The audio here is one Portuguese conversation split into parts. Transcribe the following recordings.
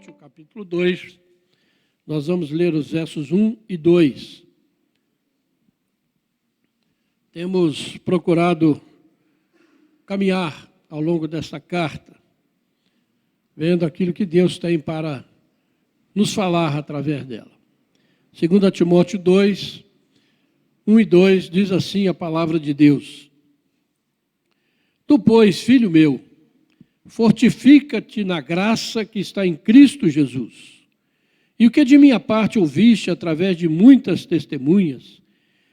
Timóteo, capítulo 2, nós vamos ler os versos 1 e 2. Temos procurado caminhar ao longo dessa carta, vendo aquilo que Deus tem para nos falar através dela. 2 Timóteo 2, 1 e 2, diz assim a palavra de Deus: Tu, pois, filho meu, fortifica-te na graça que está em Cristo Jesus. E o que de minha parte ouviste através de muitas testemunhas,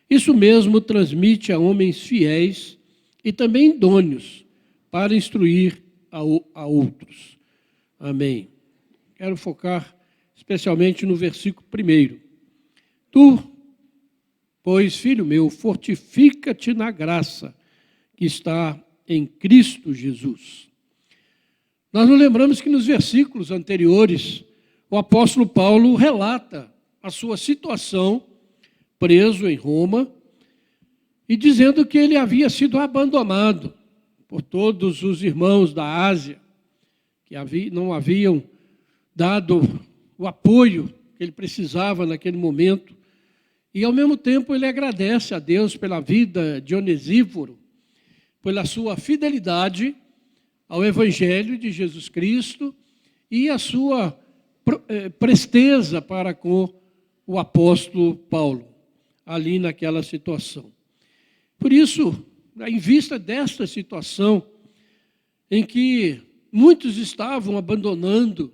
isso mesmo transmite a homens fiéis e também idôneos para instruir a outros. Amém. Quero focar especialmente no versículo 1. Tu, pois, filho meu, fortifica-te na graça que está em Cristo Jesus. Nós nos lembramos que nos versículos anteriores, o apóstolo Paulo relata a sua situação preso em Roma e dizendo que ele havia sido abandonado por todos os irmãos da Ásia, que não haviam dado o apoio que ele precisava naquele momento. E, ao mesmo tempo, ele agradece a Deus pela vida de Onesíforo, pela sua fidelidade ao Evangelho de Jesus Cristo e a sua presteza para com o apóstolo Paulo, ali naquela situação. Por isso, em vista desta situação, em que muitos estavam abandonando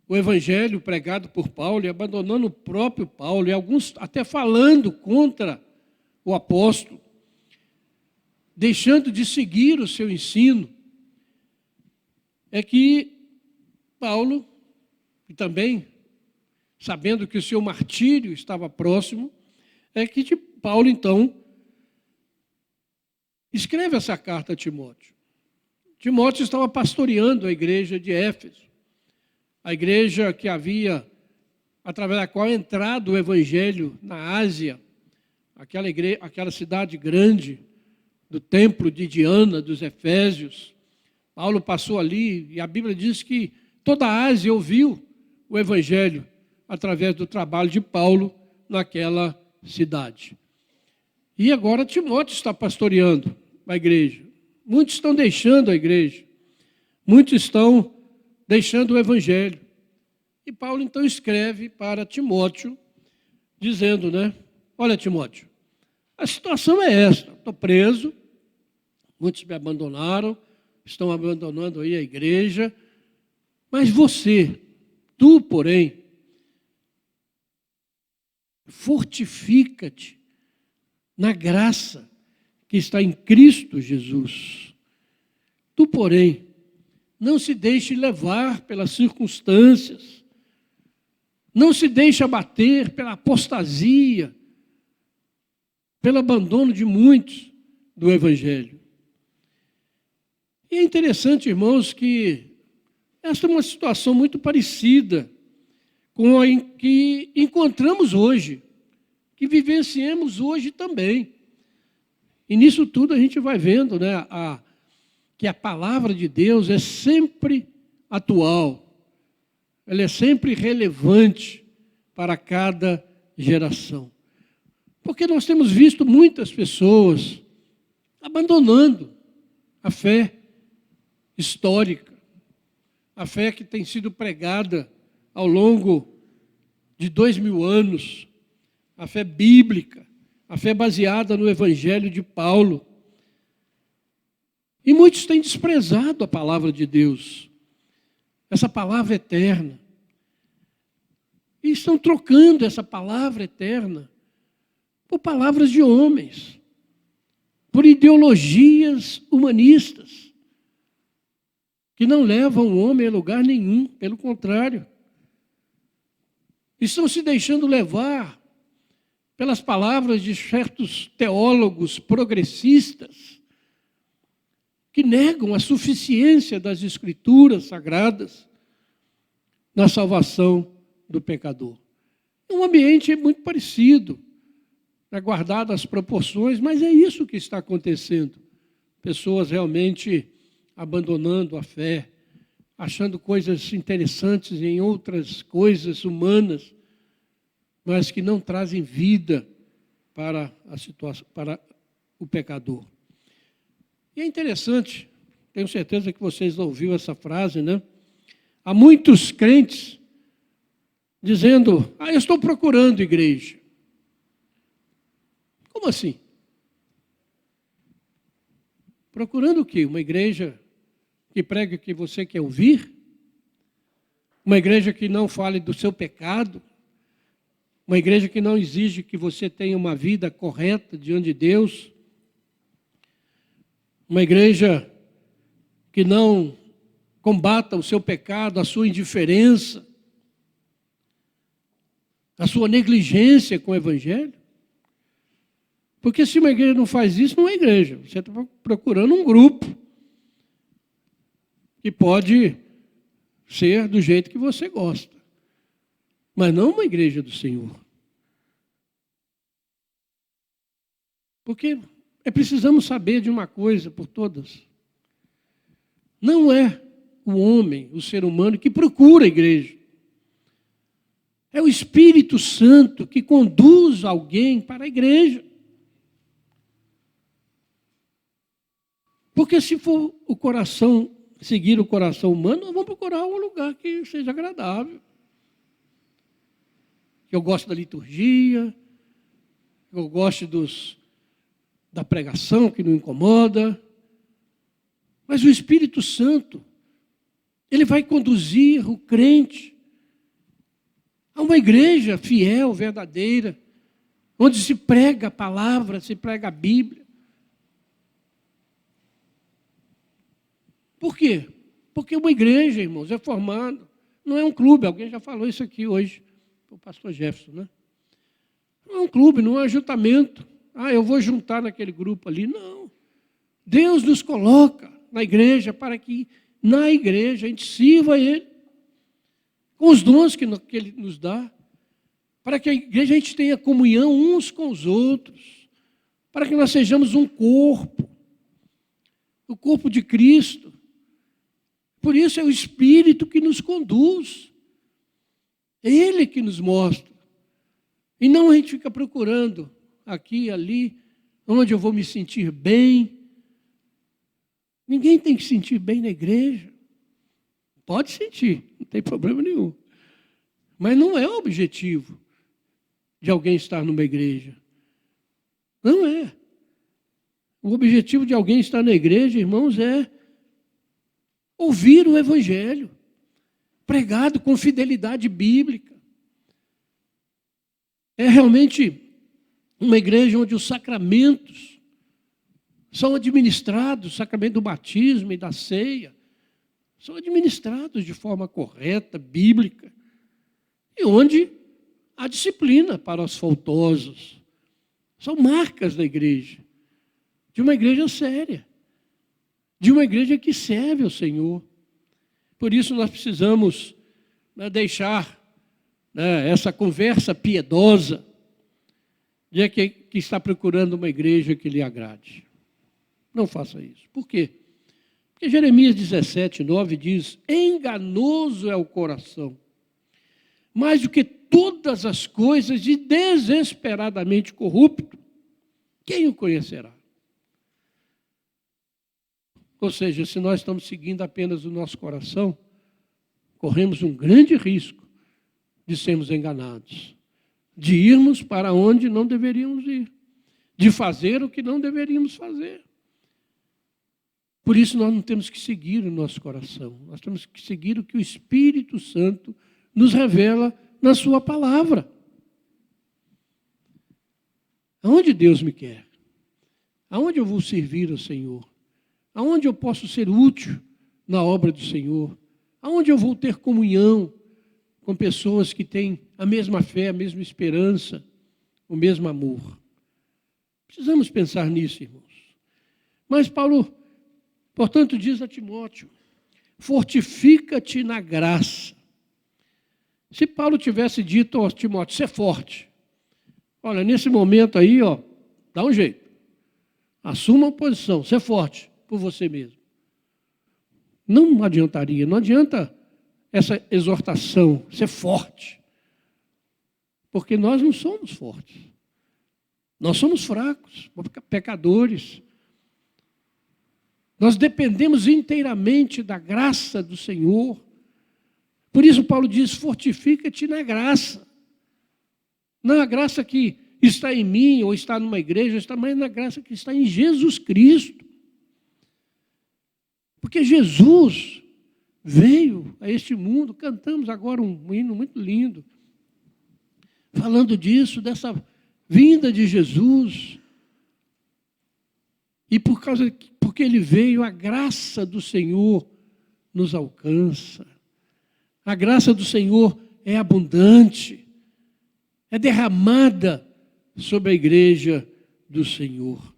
o Evangelho pregado por Paulo e abandonando o próprio Paulo, e alguns até falando contra o apóstolo, deixando de seguir o seu ensino, é que Paulo, e também sabendo que o seu martírio estava próximo, é que Paulo, então, escreve essa carta a Timóteo. Timóteo estava pastoreando a igreja de Éfeso, a igreja que havia, através da qual entrado o Evangelho na Ásia, aquela cidade grande do templo de Diana, dos Efésios. Paulo passou ali e a Bíblia diz que toda a Ásia ouviu o Evangelho através do trabalho de Paulo naquela cidade. E agora Timóteo está pastoreando a igreja. Muitos estão deixando a igreja. Muitos estão deixando o Evangelho. E Paulo então escreve para Timóteo, dizendo, olha, Timóteo, a situação é esta: estou preso, muitos me abandonaram, estão abandonando aí a igreja, mas tu, porém, fortifica-te na graça que está em Cristo Jesus. Tu, porém, não se deixe levar pelas circunstâncias, não se deixe abater pela apostasia, pelo abandono de muitos do Evangelho. E é interessante, irmãos, que esta é uma situação muito parecida com a que encontramos hoje, que vivenciamos hoje também. E nisso tudo a gente vai vendo que a palavra de Deus é sempre atual, ela é sempre relevante para cada geração. Porque nós temos visto muitas pessoas abandonando a fé histórica, a fé que tem sido pregada ao longo de 2000 anos, a fé bíblica, a fé baseada no Evangelho de Paulo. E muitos têm desprezado a palavra de Deus, essa palavra eterna. E estão trocando essa palavra eterna por palavras de homens, por ideologias humanistas, que não levam o homem a lugar nenhum, pelo contrário. Estão se deixando levar pelas palavras de certos teólogos progressistas, que negam a suficiência das Escrituras sagradas na salvação do pecador. Um ambiente muito parecido, guardado as proporções, mas é isso que está acontecendo. Pessoas realmente abandonando a fé, achando coisas interessantes em outras coisas humanas, mas que não trazem vida para a situação, para o pecador. E é interessante, tenho certeza que vocês ouviram essa frase, né? Há muitos crentes dizendo, eu estou procurando igreja. Como assim? Procurando o quê? Uma igreja que pregue o que você quer ouvir? Uma igreja que não fale do seu pecado? Uma igreja que não exige que você tenha uma vida correta diante de Deus? Uma igreja que não combata o seu pecado, a sua indiferença, a sua negligência com o Evangelho? Porque se uma igreja não faz isso, não é igreja. Você está procurando um grupo que pode ser do jeito que você gosta, mas não uma igreja do Senhor. Porque precisamos saber de uma coisa por todas. Não é o homem, o ser humano, que procura a igreja. É o Espírito Santo que conduz alguém para a igreja. Porque se for o coração, seguir o coração humano, nós vamos procurar um lugar que seja agradável. Que eu gosto da liturgia, que eu goste da pregação, que não incomoda. Mas o Espírito Santo, ele vai conduzir o crente a uma igreja fiel, verdadeira, onde se prega a palavra, se prega a Bíblia. Por quê? Porque uma igreja, irmãos, é formada, não é um clube, alguém já falou isso aqui hoje, o pastor Jefferson, né? Não é um clube, não é um ajuntamento. Eu vou juntar naquele grupo ali. Não. Deus nos coloca na igreja para que na igreja a gente sirva a Ele, com os dons que Ele nos dá, para que a igreja a gente tenha comunhão uns com os outros, para que nós sejamos um corpo, o corpo de Cristo. Por isso é o Espírito que nos conduz. É Ele que nos mostra. E não a gente fica procurando aqui, ali, onde eu vou me sentir bem. Ninguém tem que sentir bem na igreja. Pode sentir, não tem problema nenhum. Mas não é o objetivo de alguém estar numa igreja. Não é. O objetivo de alguém estar na igreja, irmãos, é ouvir o Evangelho, pregado com fidelidade bíblica. É realmente uma igreja onde os sacramentos são administrados, o sacramento do batismo e da ceia, são administrados de forma correta, bíblica, e onde há disciplina para os faltosos. São marcas da igreja, de uma igreja séria, de uma igreja que serve ao Senhor. Por isso nós precisamos deixar essa conversa piedosa de que está procurando uma igreja que lhe agrade. Não faça isso. Por quê? Porque Jeremias 17, 9 diz, enganoso é o coração, mais do que todas as coisas e desesperadamente corrupto, quem o conhecerá? Ou seja, se nós estamos seguindo apenas o nosso coração, corremos um grande risco de sermos enganados, de irmos para onde não deveríamos ir, de fazer o que não deveríamos fazer. Por isso nós não temos que seguir o nosso coração, nós temos que seguir o que o Espírito Santo nos revela na sua palavra. Aonde Deus me quer? Aonde eu vou servir ao Senhor? Aonde eu posso ser útil na obra do Senhor? Aonde eu vou ter comunhão com pessoas que têm a mesma fé, a mesma esperança, o mesmo amor? Precisamos pensar nisso, irmãos. Mas Paulo, portanto, diz a Timóteo, fortifica-te na graça. Se Paulo tivesse dito a Timóteo, você é forte. Olha, nesse momento aí, dá um jeito. Assuma uma posição, você é forte por você mesmo. Não adiantaria, não adianta essa exortação ser forte. Porque nós não somos fortes. Nós somos fracos, pecadores. Nós dependemos inteiramente da graça do Senhor. Por isso Paulo diz, fortifica-te na graça. Não a graça que está em mim, ou está numa igreja, está mais na graça que está em Jesus Cristo. Porque Jesus veio a este mundo, cantamos agora um hino muito lindo, falando disso, dessa vinda de Jesus. E porque ele veio, a graça do Senhor nos alcança. A graça do Senhor é abundante, é derramada sobre a igreja do Senhor.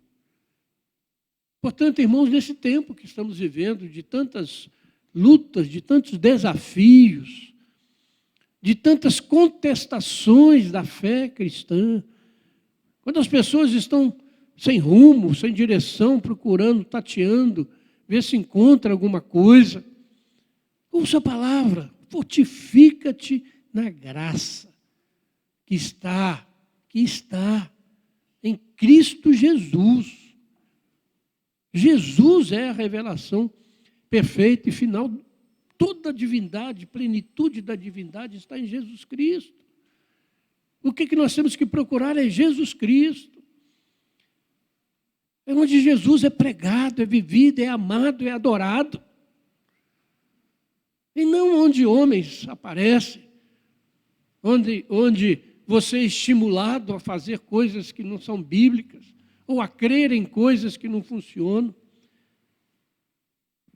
Portanto, irmãos, nesse tempo que estamos vivendo, de tantas lutas, de tantos desafios, de tantas contestações da fé cristã, quando as pessoas estão sem rumo, sem direção, procurando, tateando, ver se encontra alguma coisa, ouça a palavra, fortifica-te na graça que está em Cristo Jesus. Jesus é a revelação perfeita e final. Toda a divindade, plenitude da divindade está em Jesus Cristo. O que nós temos que procurar é Jesus Cristo. É onde Jesus é pregado, é vivido, é amado, é adorado. E não onde homens aparecem, onde você é estimulado a fazer coisas que não são bíblicas, ou a crer em coisas que não funcionam.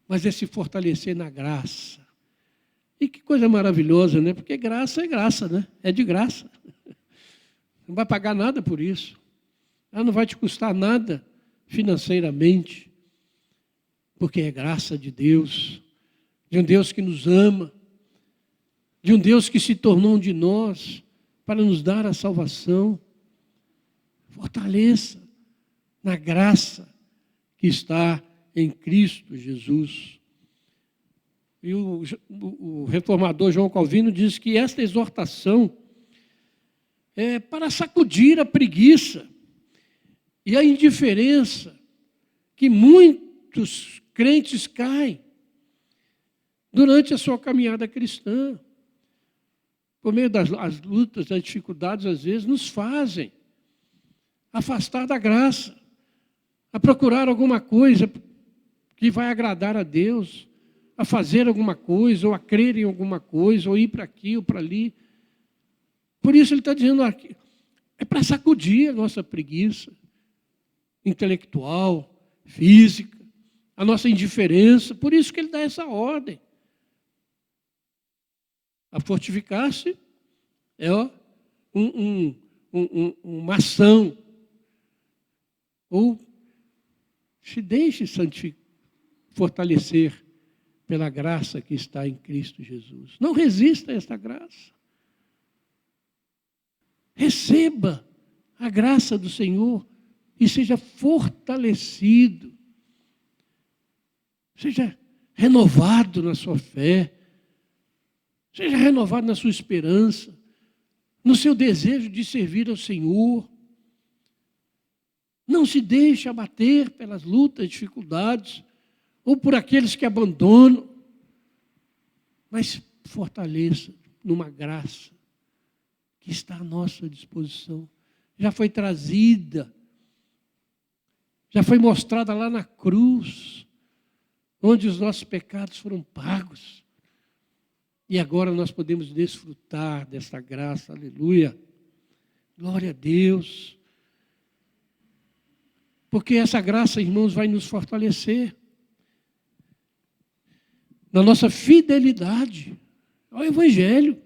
Mas é se fortalecer na graça. E que coisa maravilhosa, né? Porque graça é graça, né? É de graça. Não vai pagar nada por isso. Ela não vai te custar nada financeiramente. Porque é graça de Deus. De um Deus que nos ama. De um Deus que se tornou um de nós para nos dar a salvação. Fortaleça na graça que está em Cristo Jesus. E o reformador João Calvino diz que esta exortação é para sacudir a preguiça e a indiferença que muitos crentes caem durante a sua caminhada cristã. Por meio das lutas, das dificuldades, às vezes, nos fazem afastar da graça, a procurar alguma coisa que vai agradar a Deus, a fazer alguma coisa, ou a crer em alguma coisa, ou ir para aqui ou para ali. Por isso ele está dizendo aqui, é para sacudir a nossa preguiça intelectual, física, a nossa indiferença. Por isso que ele dá essa ordem. A fortificar-se é uma ação. Ou se deixe fortalecer pela graça que está em Cristo Jesus. Não resista a esta graça. Receba a graça do Senhor e seja fortalecido. Seja renovado na sua fé. Seja renovado na sua esperança. No seu desejo de servir ao Senhor. Não se deixe abater pelas lutas, dificuldades, ou por aqueles que abandonam, mas fortaleça numa graça que está à nossa disposição. Já foi trazida, já foi mostrada lá na cruz, onde os nossos pecados foram pagos. E agora nós podemos desfrutar dessa graça, aleluia. Glória a Deus. Porque essa graça, irmãos, vai nos fortalecer na nossa fidelidade ao Evangelho.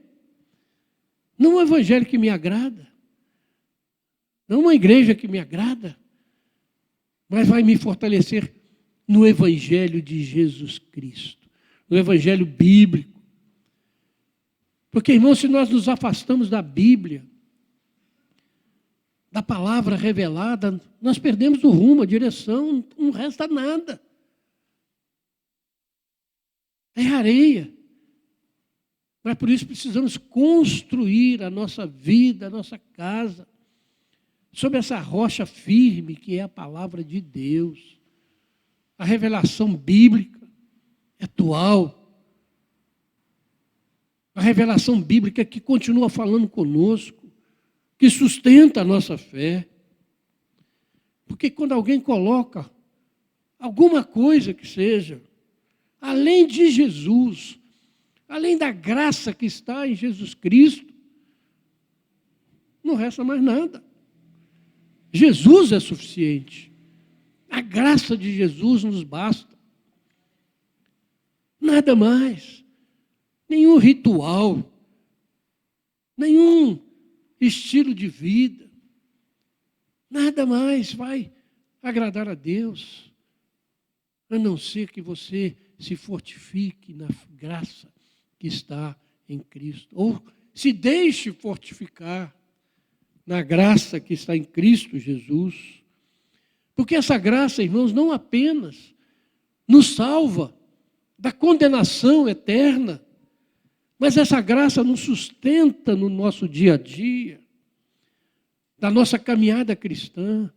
Não um Evangelho que me agrada, não uma igreja que me agrada, mas vai me fortalecer no Evangelho de Jesus Cristo, no Evangelho bíblico. Porque, irmãos, se nós nos afastamos da Bíblia, da palavra revelada, nós perdemos o rumo, a direção, não resta nada. é areia. Mas por isso precisamos construir a nossa vida, a nossa casa, sobre essa rocha firme que é a palavra de Deus. A revelação bíblica atual. A revelação bíblica que continua falando conosco, que sustenta a nossa fé. Porque quando alguém coloca alguma coisa que seja, além de Jesus, além da graça que está em Jesus Cristo, não resta mais nada. Jesus é suficiente. A graça de Jesus nos basta. Nada mais. Nenhum ritual, nenhum estilo de vida, nada mais vai agradar a Deus, a não ser que você se fortifique na graça que está em Cristo, ou se deixe fortificar na graça que está em Cristo Jesus. Porque essa graça, irmãos, não apenas nos salva da condenação eterna, mas essa graça nos sustenta no nosso dia a dia, da nossa caminhada cristã.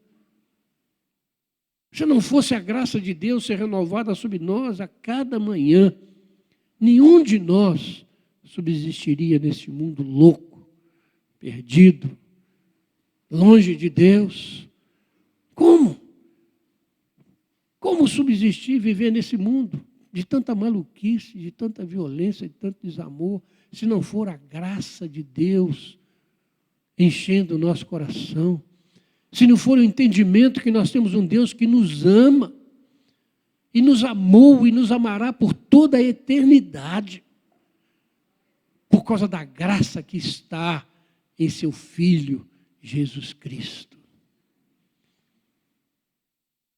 Se não fosse a graça de Deus ser renovada sobre nós a cada manhã, nenhum de nós subsistiria nesse mundo louco, perdido, longe de Deus. Como? Como subsistir e viver nesse mundo de tanta maluquice, de tanta violência, de tanto desamor, se não for a graça de Deus enchendo o nosso coração, se não for o entendimento que nós temos um Deus que nos ama, e nos amou e nos amará por toda a eternidade, por causa da graça que está em seu Filho, Jesus Cristo.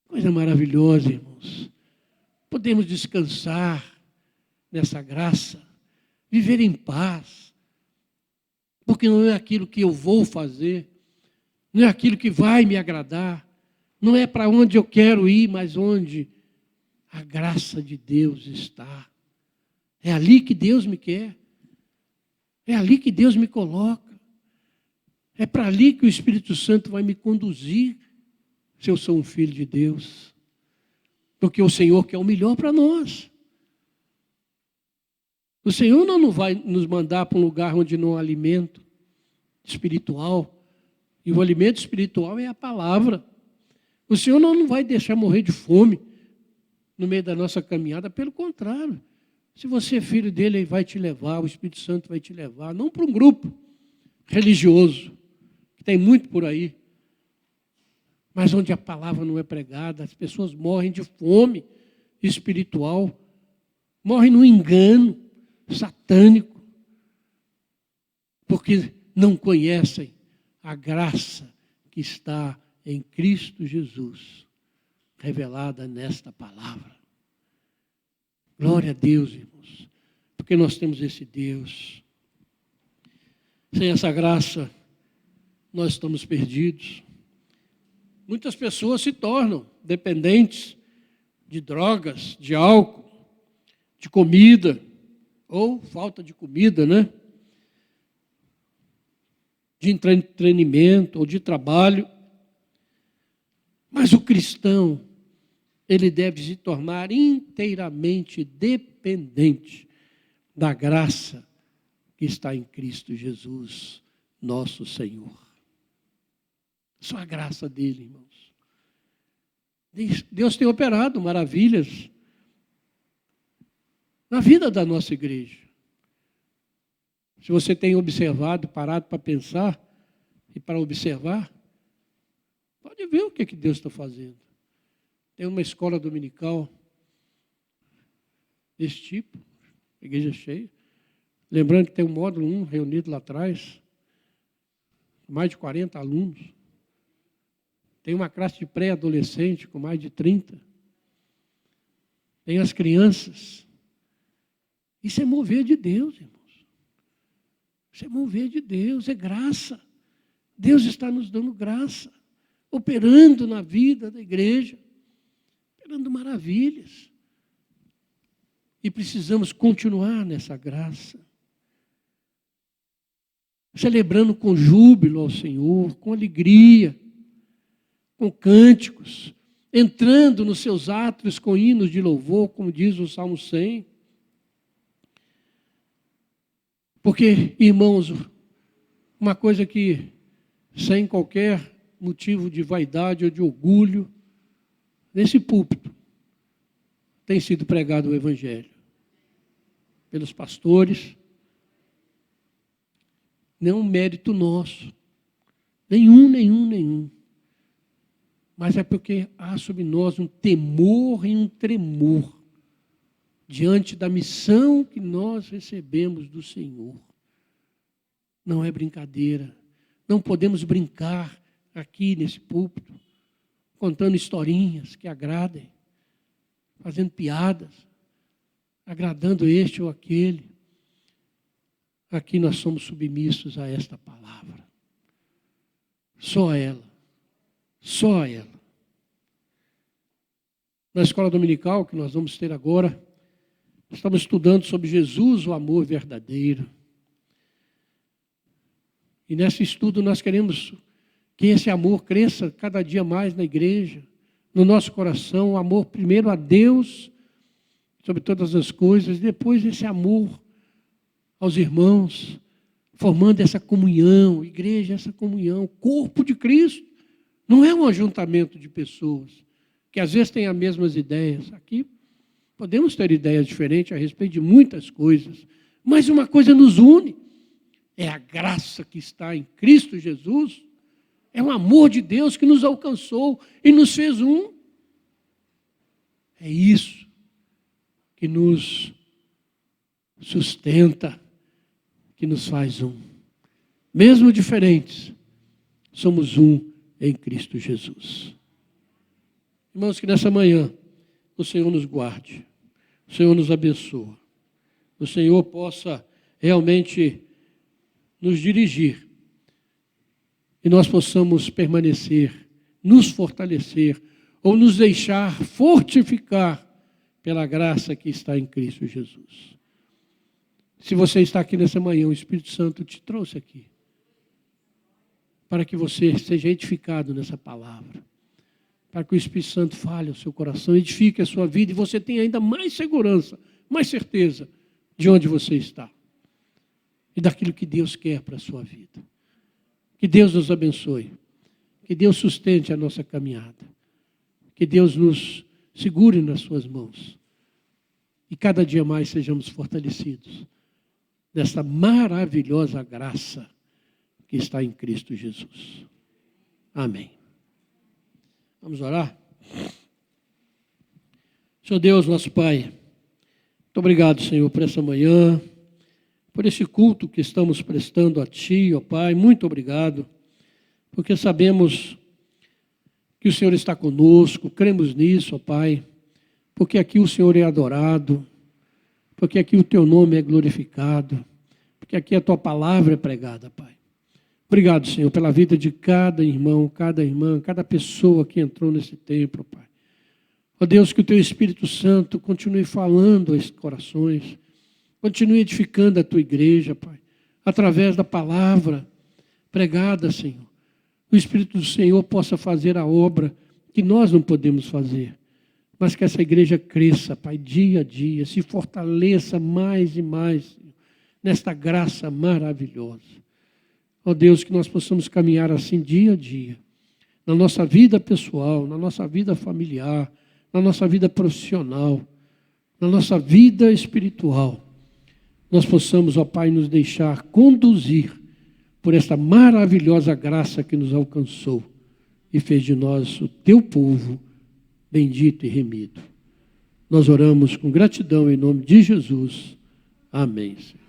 Coisa maravilhosa, irmãos. Podemos descansar nessa graça, viver em paz, porque não é aquilo que eu vou fazer, não é aquilo que vai me agradar, não é para onde eu quero ir, mas onde a graça de Deus está. É ali que Deus me quer, é ali que Deus me coloca, é para ali que o Espírito Santo vai me conduzir, se eu sou um filho de Deus. Porque o Senhor quer o melhor para nós. O Senhor não vai nos mandar para um lugar onde não há alimento espiritual. E o alimento espiritual é a palavra. O Senhor não vai deixar morrer de fome no meio da nossa caminhada. Pelo contrário. Se você é filho dele, ele vai te levar, o Espírito Santo vai te levar. Não para um grupo religioso, que tem muito por aí. Mas onde a palavra não é pregada, as pessoas morrem de fome espiritual, morrem no engano satânico, porque não conhecem a graça que está em Cristo Jesus, revelada nesta palavra. Glória a Deus, irmãos, porque nós temos esse Deus. Sem essa graça, nós estamos perdidos. Muitas pessoas se tornam dependentes de drogas, de álcool, de comida, ou falta de comida, né? De entretenimento ou de trabalho. Mas o cristão, ele deve se tornar inteiramente dependente da graça que está em Cristo Jesus, nosso Senhor. Só a graça dele, irmãos. Deus tem operado maravilhas na vida da nossa igreja. Se você tem observado, parado para pensar e para observar, pode ver o que Deus está fazendo. Tem uma escola dominical desse tipo, igreja cheia. Lembrando que tem um módulo 1 reunido lá atrás, mais de 40 alunos. Tem uma classe de pré-adolescente com mais de 30. Tem as crianças. Isso é mover de Deus, irmãos. Isso é mover de Deus, é graça. Deus está nos dando graça, operando na vida da igreja, operando maravilhas. E precisamos continuar nessa graça. Celebrando com júbilo ao Senhor, com alegria, com cânticos, entrando nos seus átrios com hinos de louvor, como diz o Salmo 100. Porque, irmãos, uma coisa que, sem qualquer motivo de vaidade ou de orgulho, nesse púlpito tem sido pregado o Evangelho pelos pastores. Não é um mérito nosso, nenhum. Mas é porque há sobre nós um temor e um tremor diante da missão que nós recebemos do Senhor. Não é brincadeira, não podemos brincar aqui nesse púlpito, contando historinhas que agradem, fazendo piadas, agradando este ou aquele. Aqui nós somos submissos a esta palavra. Só ela. Só ela. Na escola dominical que nós vamos ter agora, estamos estudando sobre Jesus, o amor verdadeiro. E nesse estudo nós queremos que esse amor cresça cada dia mais na igreja, no nosso coração, o amor primeiro a Deus, sobre todas as coisas, e depois esse amor aos irmãos, formando essa comunhão, igreja, essa comunhão, corpo de Cristo. Não é um ajuntamento de pessoas que às vezes têm as mesmas ideias. Aqui podemos ter ideias diferentes a respeito de muitas coisas, mas uma coisa nos une, é a graça que está em Cristo Jesus, é o amor de Deus que nos alcançou e nos fez um. É isso que nos sustenta, que nos faz um. Mesmo diferentes, somos um em Cristo Jesus. Irmãos, que nessa manhã o Senhor nos guarde, o Senhor nos abençoe, o Senhor possa realmente nos dirigir e nós possamos permanecer, nos fortalecer ou nos deixar fortificar pela graça que está em Cristo Jesus. Se você está aqui nessa manhã, o Espírito Santo te trouxe aqui para que você seja edificado nessa palavra, para que o Espírito Santo fale ao seu coração, edifique a sua vida e você tenha ainda mais segurança, mais certeza de onde você está e daquilo que Deus quer para a sua vida. Que Deus nos abençoe, que Deus sustente a nossa caminhada, que Deus nos segure nas suas mãos e cada dia mais sejamos fortalecidos dessa maravilhosa graça que está em Cristo Jesus. Amém. Vamos orar? Senhor Deus, nosso Pai, muito obrigado, Senhor, por essa manhã, por esse culto que estamos prestando a Ti, ó Pai, muito obrigado, porque sabemos que o Senhor está conosco, cremos nisso, ó Pai, porque aqui o Senhor é adorado, porque aqui o Teu nome é glorificado, porque aqui a Tua palavra é pregada, Pai. Obrigado, Senhor, pela vida de cada irmão, cada irmã, cada pessoa que entrou nesse templo, Pai. Ó Deus, que o Teu Espírito Santo continue falando aos corações, continue edificando a Tua igreja, Pai, através da palavra pregada, Senhor. O Espírito do Senhor possa fazer a obra que nós não podemos fazer, mas que essa igreja cresça, Pai, dia a dia, se fortaleça mais e mais, Senhor, nesta graça maravilhosa. Ó Deus, que nós possamos caminhar assim dia a dia, na nossa vida pessoal, na nossa vida familiar, na nossa vida profissional, na nossa vida espiritual. Nós possamos, ó Pai, nos deixar conduzir por esta maravilhosa graça que nos alcançou e fez de nós o Teu povo bendito e remido. Nós oramos com gratidão em nome de Jesus. Amém, Senhor.